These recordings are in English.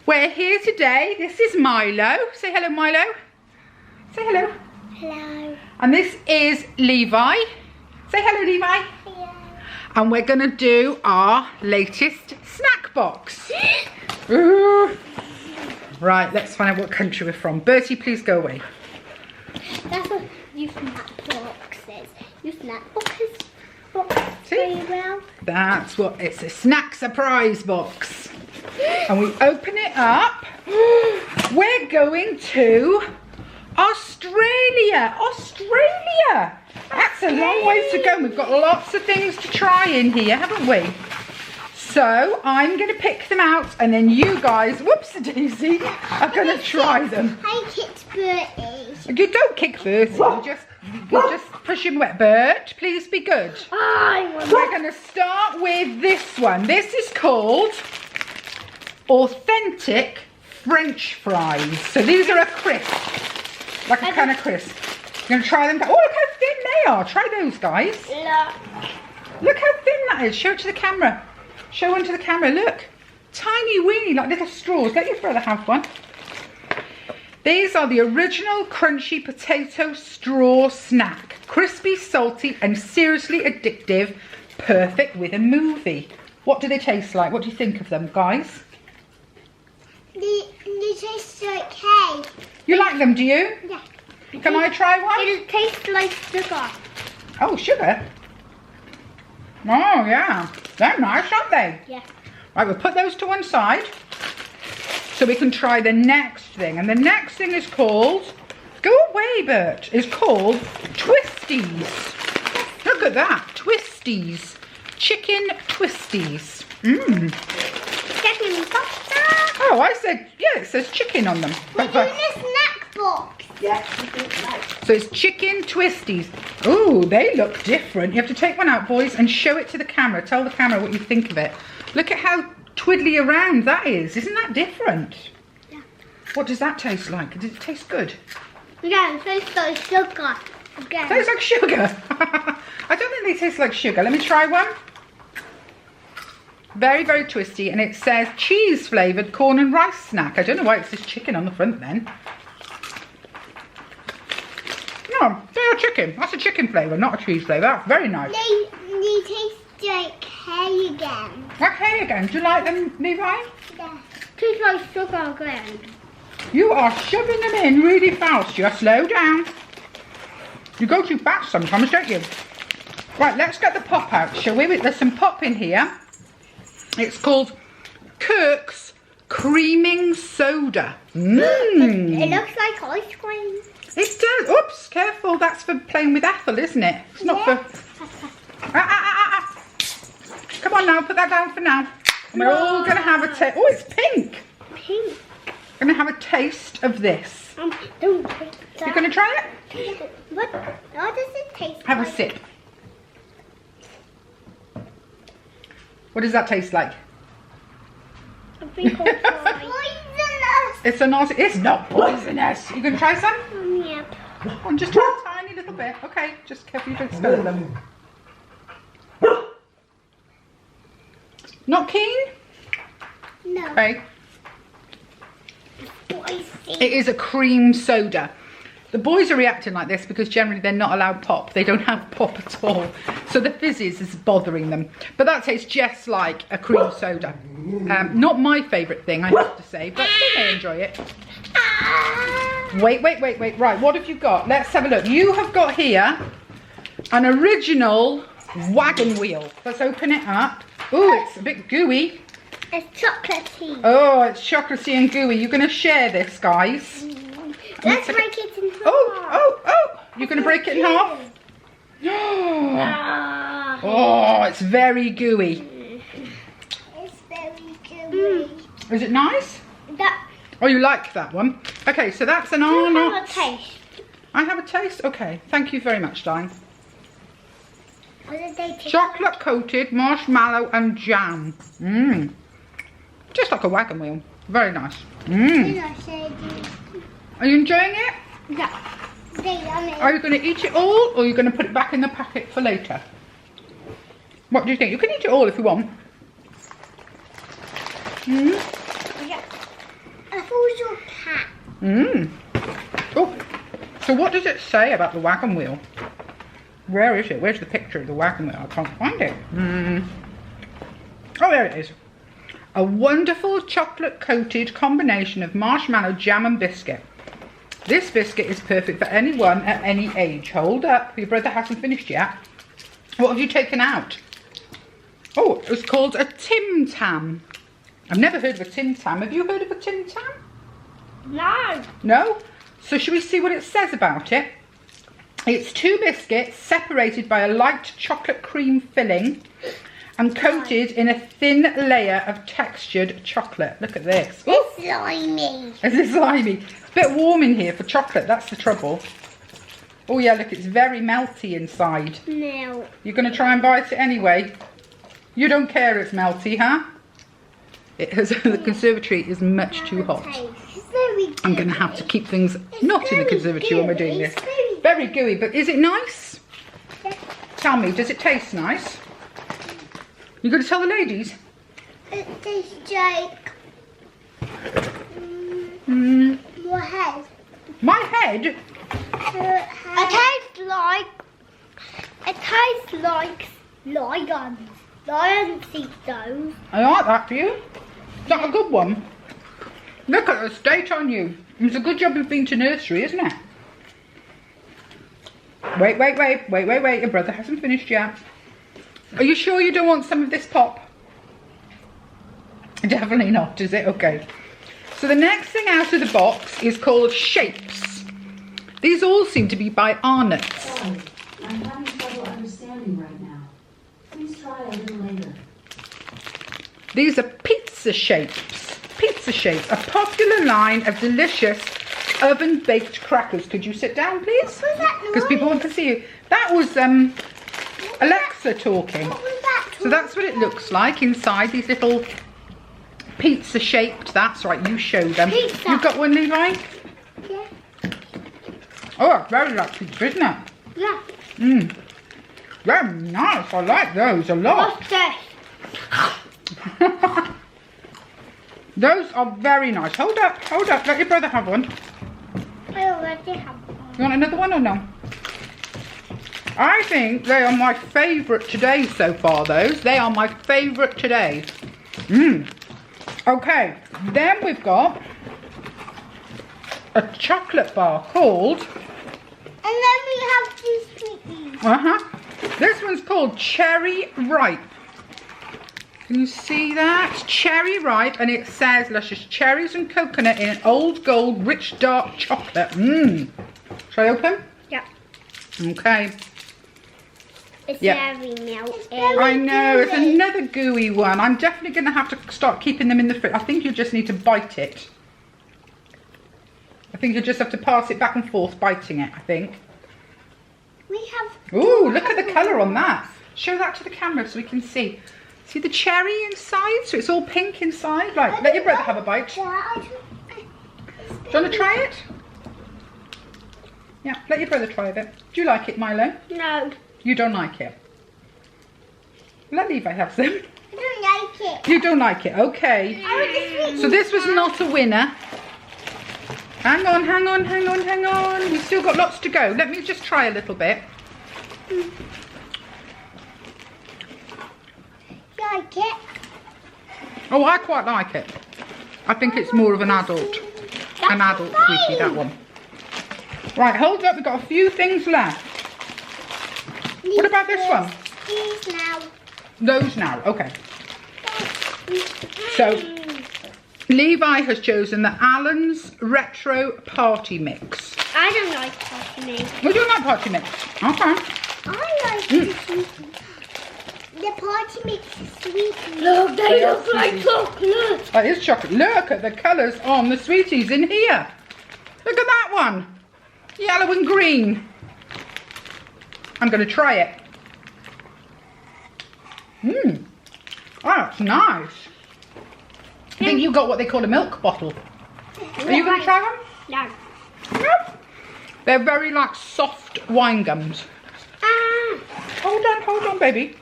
We're here today. This is Milo. Say hello, Milo. Say hello. Hello. And this is Levi. Say hello, Levi. Hello. And we're going to do our latest snack box. Ooh. Right, let's find out what country we're from. Bertie, please go away. That's what you snack boxes. You snack boxes. See? Very well. That's what, it's a snack surprise box. And we open it up. We're going to Australia. Australia. That's a long way to go. We've got lots of things to try in here, haven't we? So I'm going to pick them out, and then you guys, whoops-a-daisy, are going to try them. I kicked Bertie. You don't kick Bertie. You just push him wet. Bert, please be good. We're going to start with this one. This is called authentic French fries. So these are a crisp, like a kind of crisp. You're going to try them. Oh, look how thin they are. Try those, guys. Look how thin that is. Show it to the camera. Show one to the camera. Look. Tiny weeny, like little straws. Let your brother have one. These are the original crunchy potato straw snack. Crispy, salty, and seriously addictive. Perfect with a movie. What do they taste like? What do you think of them, guys? They taste like hay. You like them, do you? Yeah. Can I try one? It tastes like sugar. Oh, sugar? Oh, yeah. They're nice, aren't they? Yeah. Right, we'll put those to one side so we can try the next thing. And the next thing is called, go away, Bert, is called Twisties. Look at that, Twisties. Chicken Twisties. Mmm. Chicken pasta. Oh, I said, yeah, it says chicken on them. We're doing a snack box. Yeah. So it's chicken Twisties. Ooh, they look different. You have to take one out, boys, and show it to the camera. Tell the camera what you think of it. Look at how twiddly around that is. Isn't that different? Yeah. What does that taste like? Does it taste good? Yeah, it tastes like sugar. Again. Tastes like sugar. I don't think they taste like sugar. Let me try one. Very, very twisty, and it says cheese flavoured corn and rice snack. I don't know why it says chicken on the front then. No, they're chicken. That's a chicken flavour, not a cheese flavour. That's very nice. They taste like hay again. Like hay again. Do you like them, Levi? Yeah. Tastes like sugar again. You are shoving them in really fast. Just slow down. You go too fast sometimes, don't you? Right, let's get the pop out, shall we? There's some pop in here. It's called Kirk's Creaming Soda. Mmm. It looks like ice cream. It does. Oops, careful. That's for playing with Ethel, isn't it? It's not for... Come on now, put that down for now. And we're all going to have a taste. Oh, it's pink. Pink. Going to have a taste of this. Don't taste that. You're going to try it? What does it taste Have like? a sip. What does that taste like? I think it's poisonous. It's a nice... It's not poisonous. You going to try some? Yep. Oh, just try a tiny little bit. Okay, just careful you don't spill them. Not keen? No. Okay. Spicy. It is a cream soda. The boys are reacting like this because generally they're not allowed pop. They don't have pop at all. So the fizzes is bothering them. But that tastes just like a cream soda. Not my favourite thing, I have to say, but they may enjoy it. Wait. Right, what have you got? Let's have a look. You have got here an original Wagon Wheel. Let's open it up. Oh, it's a bit gooey. It's chocolatey. Oh, it's chocolatey and gooey. You're going to share this, guys. Let's break it in half. Oh! You're going to break it in half? Oh, it's very gooey. It's very gooey. Is it nice? Oh, you like that one? Okay, so that's an I have a taste. I have a taste? Okay, thank you very much, darling. What did they taste? Chocolate coated marshmallow and jam. Mmm. Just like a Wagon Wheel. Very nice. Mmm. Are you enjoying it? Yeah. They're yummy. Are you going to eat it all, or are you going to put it back in the packet for later? What do you think? You can eat it all if you want. Mm. Yeah. thought your cat. Oh, so what does it say about the wagon wheel? Where is it? Where's the picture of the wagon wheel? I can't find it. Oh, there it is. A wonderful chocolate-coated combination of marshmallow, jam and biscuit. This biscuit is perfect for anyone at any age. Hold up, your brother hasn't finished yet. What have you taken out? Oh, it was called a Tim Tam. I've never heard of a Tim Tam. Have you heard of a Tim Tam? No. No? So should we see what it says about it? It's 2 biscuits separated by a light chocolate cream filling and coated in a thin layer of textured chocolate. Look at this. It's slimy. It's slimy. It's a bit warm in here for chocolate, that's the trouble. Oh yeah, look, it's very melty inside. No. You're going to try and bite it anyway? You don't care it's melty, huh? It has, the conservatory is much too hot. I'm going to have to keep things not in the conservatory when we're doing this. Very gooey, but is it nice? Tell me, does it taste nice? You going to tell the ladies? It tastes like your head. My head? It tastes like lions. Lions eat those. I like that for you. Is that a good one? Look at the state on you. It's a good job you've been to nursery, isn't it? Wait. Your brother hasn't finished yet. Are you sure you don't want some of this pop? Definitely not, is it? Okay. So the next thing out of the box is called shapes. These all seem to be by Arnott's. Sorry, I'm having trouble understanding right now. Please try a little later. These are pizza shapes. Pizza shapes, a popular line of delicious oven-baked crackers. Could you sit down, please? Because people want to see you. That was Alexa talking. So that's what it looks like inside, these little pizza shaped. That's right, you show them. Pizza. You've got one, Levi? Yeah. Oh, it's very like pizza, isn't it? Yeah. Very nice. I like those a lot. What's this? Those are very nice. Hold up. Let your brother have one. I already have one. You want another one or no? I think they are my favourite today so far, those. They are my favourite today. Okay, then we've got a chocolate bar called... And then we have 2 sweeties. This one's called Cherry Ripe. Can you see that? Cherry Ripe, and it says luscious cherries and coconut in an old gold rich dark chocolate. Shall I open? Yeah. Okay. It's Yeah. very melty. I know, it's another gooey one. I'm definitely going to have to start keeping them in the fridge. I think you just need to bite it. I think you just have to pass it back and forth, biting it, I think. We have... Ooh, look at the colour on that. Show that to the camera so we can see. See the cherry inside? So it's all pink inside. Right, let your brother have a bite. Do you want to try it? Yeah, let your brother try a bit. Do you like it, Milo? No. You don't like it? Let Levi have some. I don't like it. You don't like it, okay. So this was not a winner. Hang on. We've still got lots to go. Let me just try a little bit. Like it? Oh, I quite like it. I think it's more of an adult. An adult sweetie, that one. Right, hold up. We've got a few things left. What about this one? These now. Those now, okay. So, Levi has chosen the Allen's Retro Party Mix. I don't like party mix. We do like party mix. Okay. I like the sweetie. The party mix is sweet. Look, they look like chocolate. That is chocolate. Look at the colours on the sweeties in here. Look at that one. Yellow and green. I'm going to try it. Oh, that's nice. I think you got what they call a milk bottle. Are you going to try them? No. No. They're very like soft wine gums. Hold on, baby.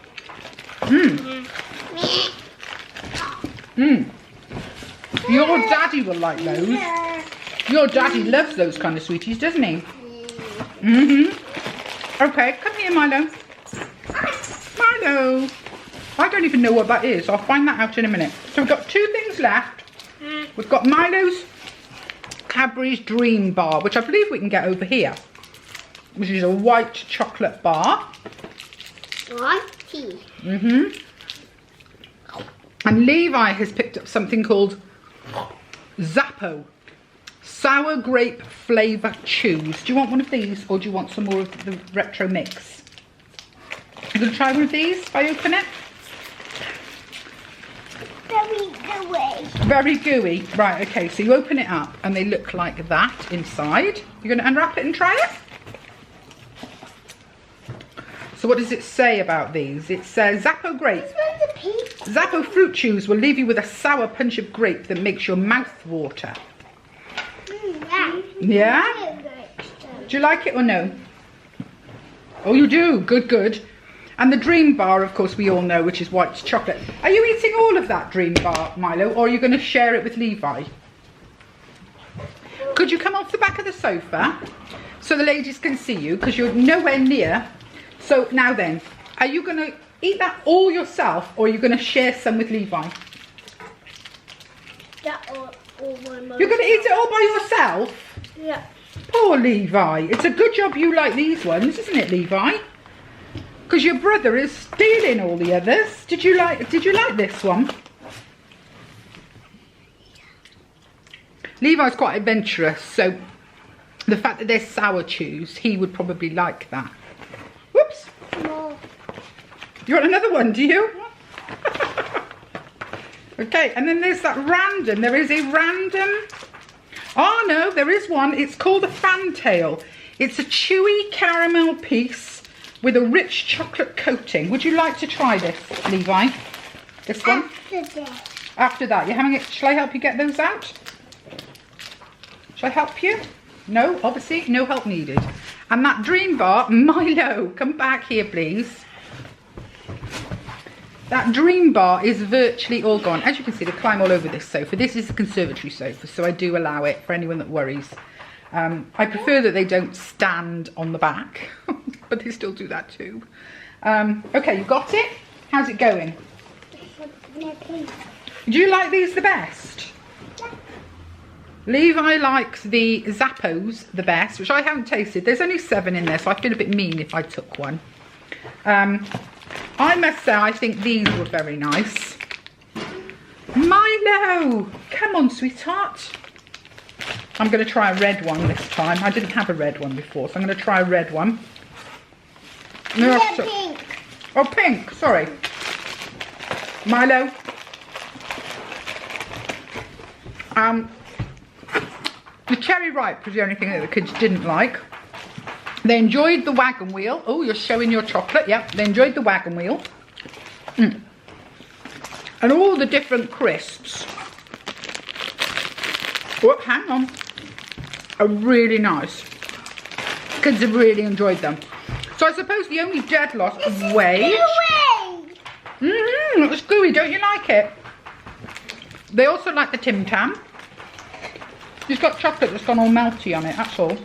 Your daddy will like those. Your daddy loves those kind of sweeties, doesn't he? Okay, come here, Milo. Milo. I don't even know what that is. I'll find that out in a minute. So we've got 2 things left. We've got Milo's Cadbury's Dream Bar, which I believe we can get over here, which is a white chocolate bar. Whitey. And Levi has picked up something called Zappo Sour Grape Flavour Chews. Do you want one of these, or do you want some more of the retro mix? You going to try one of these if I open it? Very gooey. Very gooey. Right, okay, so you open it up and they look like that inside. You're going to unwrap it and try it? So what does it say about these? It says Zappo Grape. This one's a pink. Zappo Fruit Chews will leave you with a sour punch of grape that makes your mouth water. Yeah? Do you like it or no? Oh, you do? Good, good. And the Dream Bar, of course, we all know, which is white chocolate. Are you eating all of that Dream Bar, Milo, or are you going to share it with Levi? Could you come off the back of the sofa so the ladies can see you, because you're nowhere near. So now then, are you going to eat that all yourself, or are you going to share some with Levi? That all by myself. You're going to eat it all by yourself? Yeah. Poor Levi. It's a good job you like these ones, isn't it, Levi? Because your brother is stealing all the others. Did you like this one? Levi's quite adventurous, so the fact that they're sour chews, he would probably like that. Whoops. More. You want another one, do you? Okay, and then there's that random. There is a random. Oh no, there is one. It's called a Fantail. It's a chewy caramel piece with a rich chocolate coating. Would you like to try this, Levi? This one? After this. After that, you're having it. Shall I help you get those out? Shall I help you? No, obviously, no help needed. And that Dream Bar, Milo, come back here, please. That Dream Bar is virtually all gone. As you can see, they climb all over this sofa. This is a conservatory sofa, so I do allow it for anyone that worries. I prefer that they don't stand on the back, but they still do that too. Okay, you got it? How's it going? Do you like these the best? Levi likes the Zappos the best, which I haven't tasted. There's only 7 in there, so I feel a bit mean if I took one. I must say, I think these were very nice. Milo! Come on, sweetheart. I'm going to try a red one this time. I didn't have a red one before, so I'm going to try a red one. No, Pink. oh, pink, sorry. Milo. The cherry ripe was the only thing that the kids didn't like. They enjoyed the Wagon Wheel. Oh, you're showing your chocolate. Yep, they enjoyed the Wagon Wheel. And all the different crisps. Oh, hang on. Are really nice. Kids have really enjoyed them. So I suppose the only dead loss is weight. It's gooey. Don't you like it? They also like the Tim Tam. It's got chocolate that's gone all melty on it, that's all.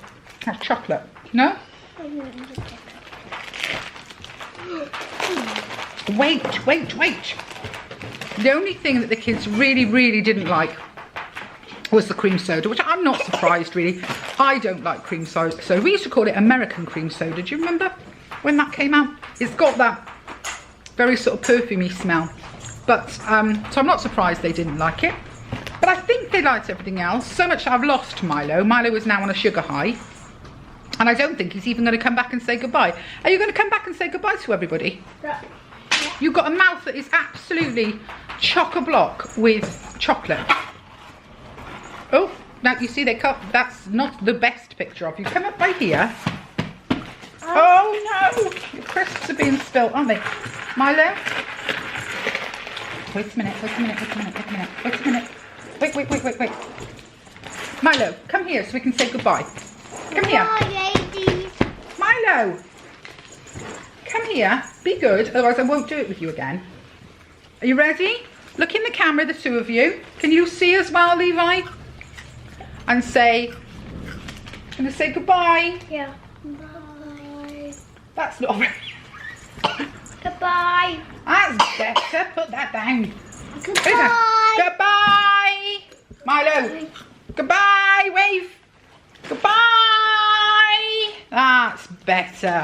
That's chocolate. No? Wait. The only thing that the kids really didn't like was the cream soda, which I'm not surprised really. I don't like cream soda. So we used to call it American cream soda. Do you remember when that came out? It's got that very sort of perfumey smell. But, so I'm not surprised they didn't like it. But I think they liked everything else. So much I've lost Milo. Milo is now on a sugar high. And I don't think he's even going to come back and say goodbye. Are you going to come back and say goodbye to everybody? Yeah. You've got a mouth that is absolutely chock-a-block with chocolate. Oh, now you see they cut. That's not the best picture of you. Come up by here. Oh no! The crisps are being spilt, aren't they? Milo? Wait a minute. Wait. Milo, come here so we can say goodbye. Come here. Ladies. Milo! Come here. Be good, otherwise I won't do it with you again. Are you ready? Look in the camera, the two of you. Can you see as well, Levi? And say, gonna say goodbye. Yeah. Bye. That's not very... Goodbye. That's better. Put that down. Goodbye. Goodbye. Milo. Goodbye. Wave. Goodbye. That's better.